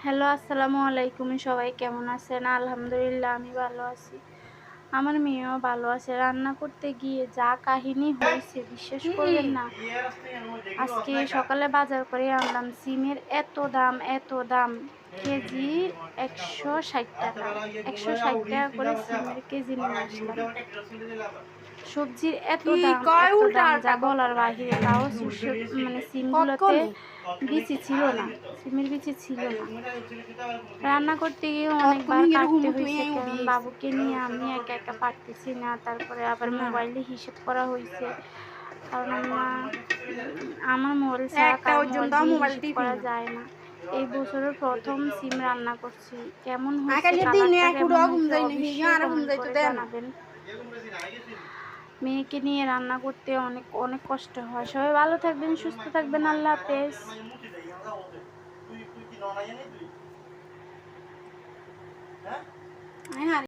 Hello, আসসালামু আলাইকুম। সবাই কেমন আছেন? আলহামদুলিল্লাহ আমি ভালো আছি। আমার মেয়েও ভালো আছে। রান্না করতে গিয়ে যা কাহিনী হয়েছে বিশ্বাস করবেন না। আজকে সকালে বাজার করে আনলাম, সিমের এত দাম, কেজি ১৬০ টাকা। ১৬০ টাকা করে সিমের কেজি নিয়ে আসলাম। সবজির এত দাম যা বলার বাহিরে। তাও মানে সিমগুলোতে বিচি ছিল না, সিমের বিচি ছিল না। রান্না করতে গিয়ে অনেকবার কাটতে হয়েছে, কারণ বাবুকে নিয়ে আমি একা একা পারতেছি না। তারপরে আবার মোবাইলে হিসেব করা হয়েছে, কারণ আমার মোবাইল ছাড়া কারো মোবাইল দিয়ে হিসেব করা যায় না। এই বছরের প্রথম সিম রান্না করছি। কেমন হয়েছে, কালারটা কেমন হয়েছে অবশ্যই কমেন্ট করে জানাবেন। মেয়েকে নিয়ে রান্না করতে অনেক অনেক কষ্ট হয়। সবাই ভালো থাকবেন, সুস্থ থাকবেন। আল্লাহ হাফেজ।